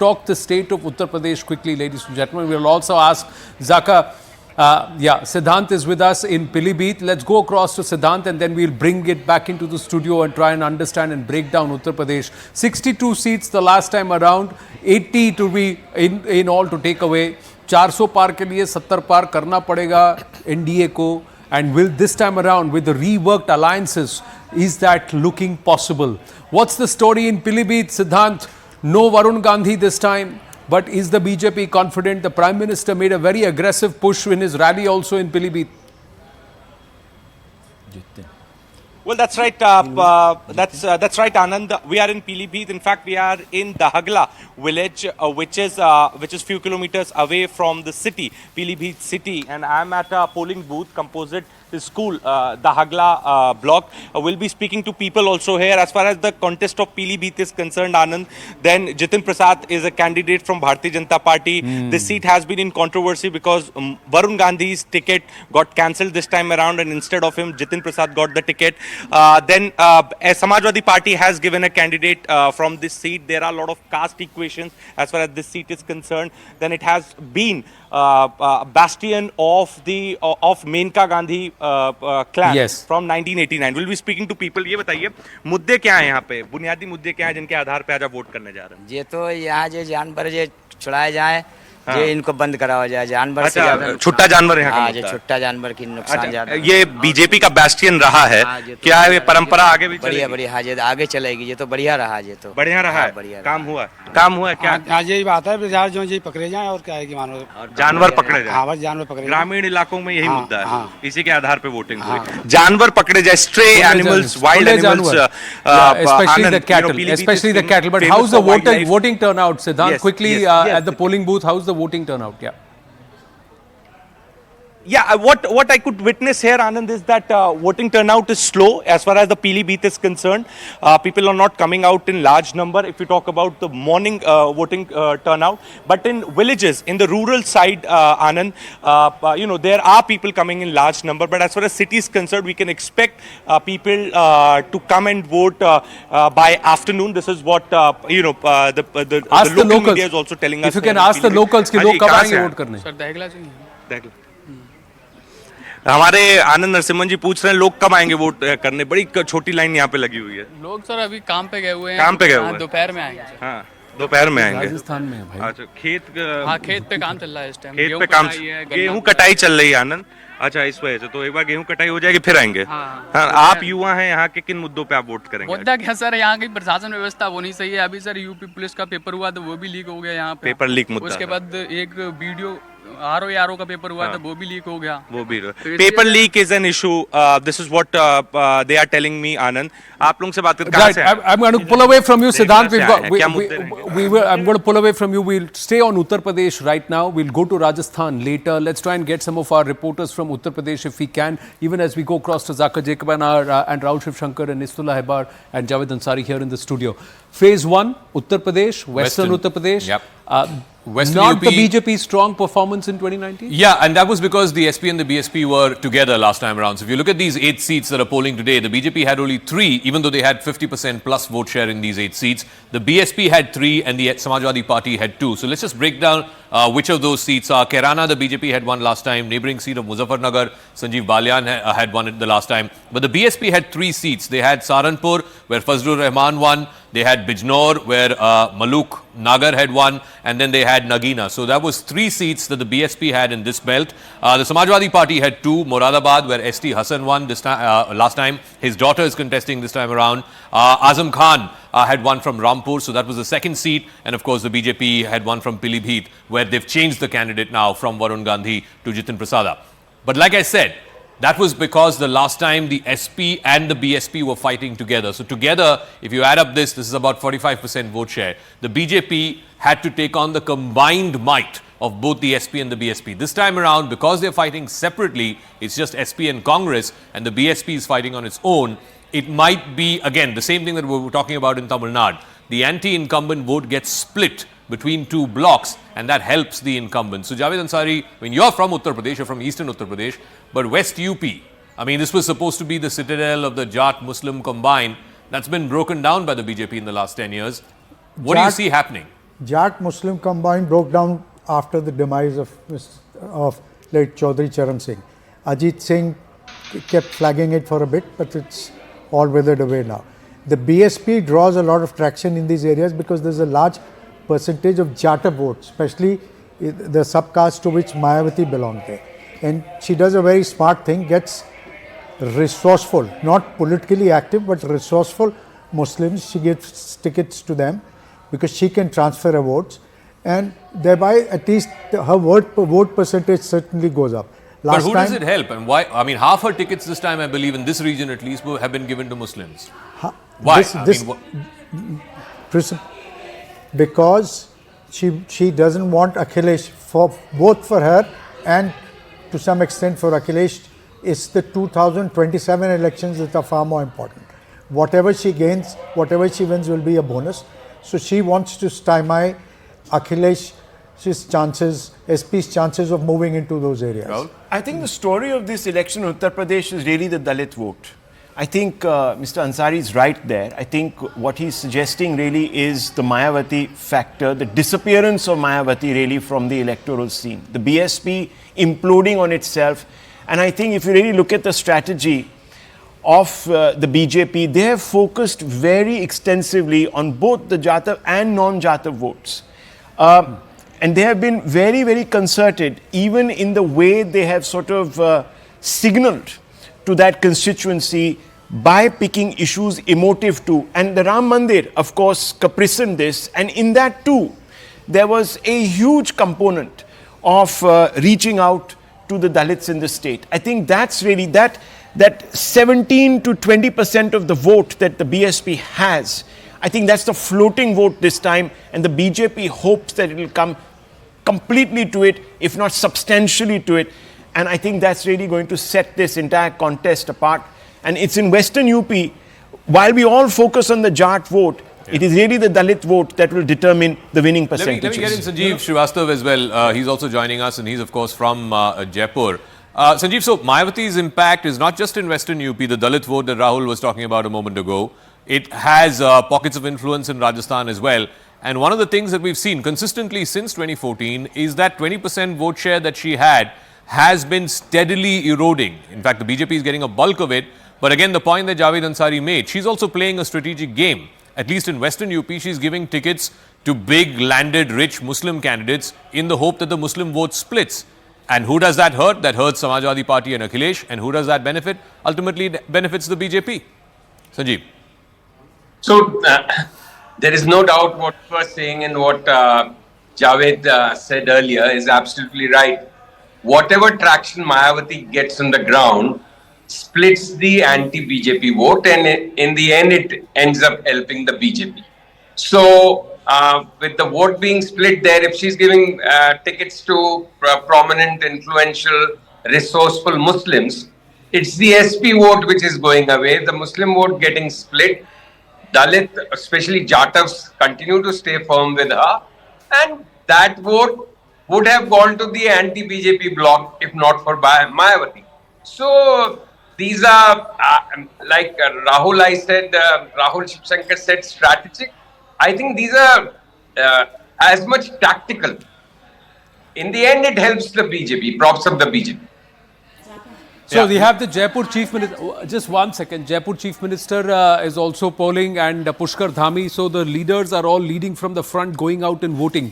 talk the state of Uttar Pradesh quickly, ladies and gentlemen. We'll also ask Zaka. Siddhant is with us in Pilibhit. Let's go across to Siddhant and then we'll bring it back into the studio and try and understand and break down Uttar Pradesh. 62 seats the last time around, 80 to be in all to take away. 400 पार के लिए 70 पार करना पड़ेगा NDA को. And will this time around with the reworked alliances, is that looking possible? What's the story in Pilibhit, Siddhant? No Varun Gandhi this time, but is the BJP confident? The Prime Minister made a very aggressive push in his rally also in Pilibhit. Well, that's right. That's right, Anand. We are in Pilibhit. In fact, we are in Dahagla village, which is few kilometers away from the city, Pilibhit city. And I'm at a polling booth, composite school, Dahagla block. We'll be speaking to people also here. As far as the contest of Pilibhit is concerned, Anand, then Jitin Prasad is a candidate from Bharatiya Janata Party. This seat has been in controversy because Varun Gandhi's ticket got cancelled this time around, and instead of him, Jitin Prasad got the ticket. Then Samajwadi Party has given a candidate from this seat. There are a lot of caste equations as far as this seat is concerned. Then it has been bastion of the Menka Gandhi clan from 1989. We'll be speaking to people. ये बताइए मुद्दे क्या हैं यहाँ पे, बुनियादी मुद्दे क्या हैं जिनके आधार पे आज आप वोट करने जा रहे हैं? ये तो यहाँ जो जानवर जो छुड़ाए जाए, जो इनको बंद कराया जाए, जानवर से ज्यादा छुट्टा जानवर यहाँ का जो छुट्टा जानवर की नुकसान ज्यादा। ये बीजेपी का बैस्टियन रहा है, क्या ये परंपरा आगे भी बढ़िया बढ़िया हाँ, ये आगे चलेगी। ये तो बढ़िया रहा, ये तो बढ़िया रहा है, बढ़िया काम हुआ क्या? आज यही बात है, बाजार जो यही पकड़े जाए और क्या है कि मानो जानवर पकड़े जाए। हाँ, बस जानवर पकड़े। ग्रामीण इलाकों में यही मुद्दा है, इसी के आधार पे वोटिंग हुई। जानवर पकड़े जाए, stray animals, wild animals, especially the cattle. But how's the voting turnout, Siddhant? Quickly at the polling booth, how's the voting turnout? Yeah, what I could witness here, Anand, is that voting turnout is slow as far as the Pilibhit is concerned. People are not coming out in large number if you talk about the morning voting turnout. But in villages, in the rural side, Anand, there are people coming in large number. But as far as city is concerned, we can expect people to come and vote by afternoon. This is what the local media is also telling us. If you can ask the locals, कि लोग कब आएंगे vote करने? Sir दहगला से दहगला। हमारे आनंद नरसिम्हन जी पूछ रहे हैं लोग कब आएंगे वोट करने, बड़ी छोटी लाइन यहाँ पे लगी हुई है। लोग सर अभी काम पे गए हुए हैं। काम पे गए हुए हैं, दोपहर में आएंगे। हाँ, दोपहर में आएंगे। राजस्थान में भाई। अच्छा, खेत पे काम चल रहा है इस टाइम। खेत पे काम, गेहूं कटाई चल रही है आनंद। अच्छा, इस वजह से तो एक बार गेहूं कटाई हो जाएगी फिर आएंगे। हाँ, आप युवा हैं, यहाँ के किन मुद्दों पे आप वोट करेंगे? मुद्दा क्या सर, यहाँ की प्रशासन व्यवस्था वो नहीं सही है। अभी सर यूपी पुलिस का पेपर हुआ तो वो भी लीक हो गया यहाँ पे। पेपर लीक मुद्दा। उसके बाद एक वीडियो आरओ का पेपर हुआ था, वो भी लीक हो गया। वो भी paper leak is an issue. This is what they are telling me, Anand. आप लोगों से बात करके कहां से आए? I'm going to pull away from you, Siddhant. I'm going to pull away from you. We'll stay on Uttar Pradesh right now. We'll go to Rajasthan later. Let's try and get some of our reporters from Uttar Pradesh if we can, even as we go across to Zaka Jacob and Rahul Shiv Shankar and Nistullah Hebar and Javed Ansari here in the studio. Phase 1, Uttar Pradesh, Western Uttar Pradesh. Yep. Western not UP, the BJP's strong performance in 2019? Yeah, and that was because the SP and the BSP were together last time around. So if you look at these 8 seats that are polling today, the BJP had only 3, even though they had 50% plus vote share in these 8 seats. The BSP had 3 and the Samajwadi Party had 2. So let's just break down which of those seats are. Kairana, the BJP had won last time. Neighbouring seat of Muzaffarnagar, Sanjeev Balyan had won it the last time. But the BSP had 3 seats. They had Saharanpur, where Fazlur Rahman won. They had Bijnor, where Maluk Nagar had won, and then they had Nagina. So that was 3 seats that the BSP had in this belt. The Samajwadi Party had 2, Moradabad, where ST Hassan won this time, last time. His daughter is contesting this time around. Azam Khan had won from Rampur, so that was the second seat. And of course, the BJP had won from Pilibhit, where they've changed the candidate now from Varun Gandhi to Jitin Prasada. But like I said, that was because the last time the SP and the BSP were fighting together. So together, if you add up this is about 45% vote share. The BJP had to take on the combined might of both the SP and the BSP. This time around, because they're fighting separately, it's just SP and Congress, and the BSP is fighting on its own. It might be, again, the same thing that we were talking about in Tamil Nadu. The anti-incumbent vote gets split between 2 blocks, and that helps the incumbent. So Javed Ansari, when you're from Uttar Pradesh, you're from Eastern Uttar Pradesh, but West UP, I mean, this was supposed to be the citadel of the Jat Muslim combined. That's been broken down by the BJP in the last 10 years. What do you see happening? Jat Muslim combine broke down after the demise of late Chaudhry Charan Singh. Ajit Singh kept flagging it for a bit, but it's all withered away now. The BSP draws a lot of traction in these areas because there's a large percentage of Jata votes, especially the subcaste to which Mayawati belonged there. And she does a very smart thing, gets resourceful, not politically active, but resourceful Muslims. She gives tickets to them because she can transfer her votes, and thereby at least her vote percentage certainly goes up. But who does it help, and why? I mean, half her tickets this time, I believe, in this region at least, have been given to Muslims. Why? Because she doesn't want Akhilesh, both for her and to some extent for Akhilesh. It's the 2027 elections that are far more important. Whatever she gains, whatever she wins will be a bonus. So she wants to stymie Akhilesh's chances, SP's chances of moving into those areas. Rahul? I think the story of this election in Uttar Pradesh is really the Dalit vote. I think Mr. Ansari is right there. I think what he's suggesting really is the Mayawati factor, the disappearance of Mayawati really from the electoral scene, the BSP imploding on itself. And I think if you really look at the strategy of the BJP, they have focused very extensively on both the Jata and non-Jata votes. And they have been very, very concerted, even in the way they have sort of signaled to that constituency by picking issues emotive to. And the Ram Mandir, of course, capricened this. And in that too, there was a huge component of reaching out to the Dalits in the state. I think that's really that 17 to 20% of the vote that the BSP has. I think that's the floating vote this time, and the BJP hopes that it will come completely to it, if not substantially to it. And I think that's really going to set this entire contest apart. And it's in Western UP, while we all focus on the Jat vote, it is really the Dalit vote that will determine the winning percentages. Let me get in Sanjeev Srivastav as well. He's also joining us, and he's, of course, from Jaipur. Sanjeev, so Mayawati's impact is not just in Western UP, the Dalit vote that Rahul was talking about a moment ago. It has pockets of influence in Rajasthan as well. And one of the things that we've seen consistently since 2014 is that 20% vote share that she had has been steadily eroding. In fact, the BJP is getting a bulk of it. But again, the point that Javed Ansari made, she's also playing a strategic game. At least in Western UP, she's giving tickets to big, landed, rich Muslim candidates in the hope that the Muslim vote splits. And who does that hurt? That hurts Samajwadi Party and Akhilesh. And who does that benefit? Ultimately, it benefits the BJP. Sanjeev. So, there is no doubt what you were saying and what Javed said earlier is absolutely right. Whatever traction Mayawati gets on the ground splits the anti-BJP vote, and in the end it ends up helping the BJP. So with the vote being split there, if she's giving tickets to prominent, influential, resourceful Muslims, it's the SP vote which is going away, the Muslim vote getting split. Dalit, especially Jatavs, continue to stay firm with her, and that vote would have gone to the anti-BJP bloc if not for Mayawati. So these are, like Rahul Shivshankar said, strategic. I think these are as much tactical. In the end, it helps the BJP, props up the BJP. So we have the Jaipur Chief Minister, just 1 second, Jaipur Chief Minister is also polling, and Pushkar Dhami. So the leaders are all leading from the front, going out and voting.